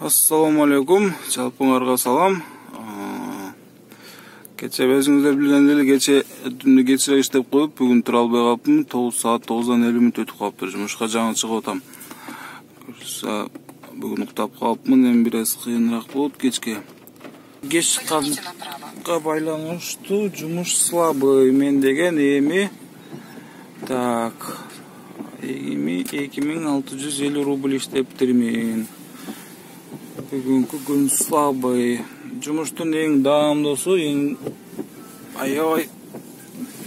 Assalamu alaikum, жалпыңарга салам. Кече өзүңүздөр билгендей эле түндү кечирээк иштеп коюп, бүгүн тура албай калыптым. 9 саат 9:50 өтүп калыптыр. Жумушка жаңы чыгып атам. Бүгүн уктап калыпмын, эми бир аз кыйыныраак болот кечке. Кеч чыкканга байланыштуу жумуш слабый мен деген эми. Так. 2650 рубль иштептирмин. Бүгүнкү күн слабый. Жумуштун эң даамдуусу, эң аябай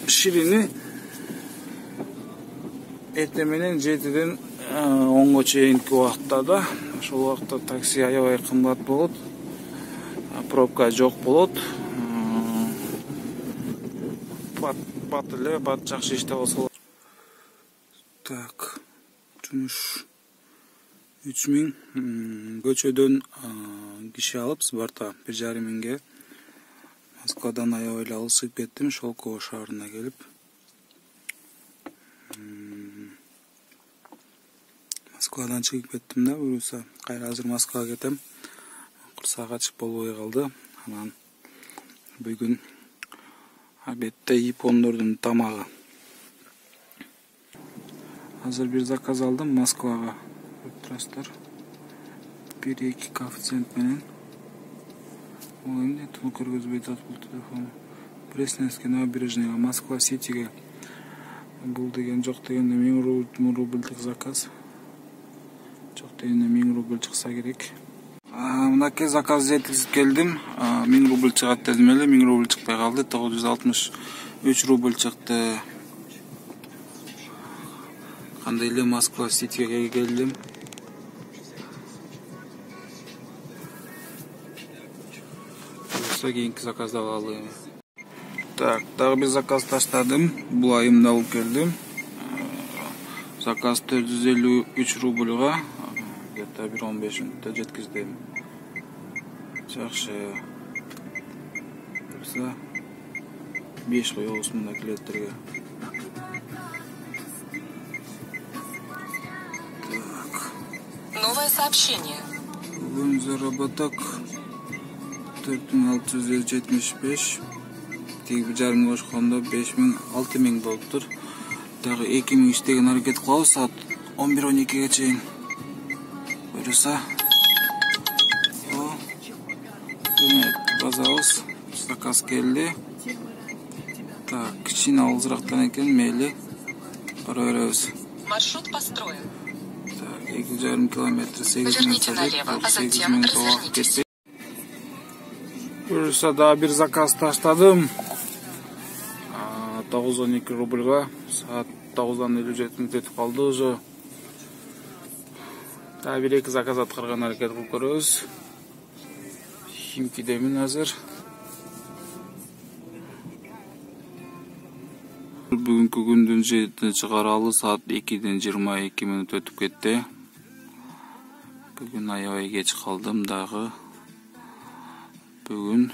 ширини эртең менен 7-ден 10-го чейинки убакта да. Ошол убакта такси аябай кымбат болот. Пробка жок болот. Бат жакшы иштеп болсо. Так. Жумуш 3000 көчөдөн киши алып Сбарта 1500-ге Москвадан аябай эле алыс чыгып кеттим, Шелково шаарына келип. Москвадан чыгып кеттим да, буюрса кайра азыр Москвага кетем. Курсак ачык болбой калды. Анан бүгүн обедте япондордун тамагы. Азыр бир заказ алдым Москвага. Турасыздар. 1-2 коэффициент менен. Ол эмне туну көргөзбөй жатат бул телефон. Пресненский набережныйга, Москва Ситиге. Бул деген жок дегенде 1000 рубльдик заказ. Жок дегенде 1000 рубль чыкса керек. Мынакей заказ жеткизип келдим. 1000 рубль чыгат дедим эле, 1000 рубль чыкпай калды. 963 рубль чыкты. Кандай эле Москва Ситиге келдим. Кийинки заказды алалы. Так, дагы бир заказ таштадым. Бул айымда алып келдим. Заказ 453 рубльга, где-то 1-15 мүнөттө жеткиздим. Жакшы. Бурса 5 коебуз мында клиенттерге. Так. Новое сообщение. Бүгүн заработок 4675. Тиги бир жарым кошкондо 6000 болуптур. Дагы 2000 иштеген аракет кылабыз саат 11-12ге чейин. Буюрса. Базабыз. Заказ келди. Так, кичине алысырактан экен, мейли. Бара беребиз. Маршрут построен. Так, 2,5 километр, 8 минут. А затем развернитесь. Буюрса дагы бир заказ таштадым. 912 рубльга, саат 9:57 мүнөт өтүп калды уже. Дагы 1-2 заказ аткарган аракет кылып көрөбүз. Химкидемин азыр. Бүгүнкү күндүн жетини чыгаралы саат 2-ден 22 мүнөт өтүп кетти. Бүгүн аябай кеч калдым дагы. Бүгүн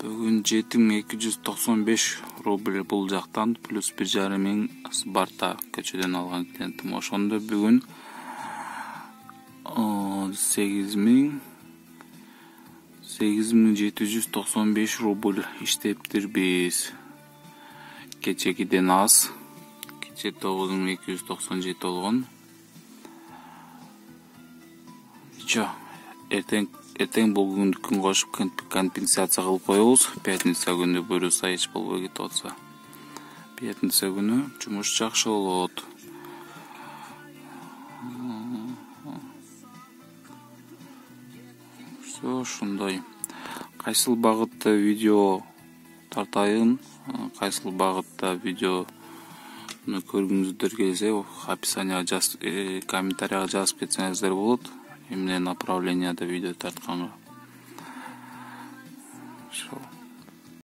7295 рубль бул жактан плюс 1500 Сбарта көчөдөн алган клиентим. Ошондо бүгүн 8795 рубль иштептирбиз. Кечегиден аз. Кече 9297 болгон. Эртең бул күндү күн кошуп компенсация кылып коебуз. Пятница күнү буюрса эч болбой кетип атса. Пятница күнү жумуш жакшы болот. Ошондой. Кайсыл багытта видео тартайын, кайсыл багытта видеону көргүңүздөр келсе, описанияга комментарийга жазып кетсеңиздер болот. Эмне направленияда видео тартканга.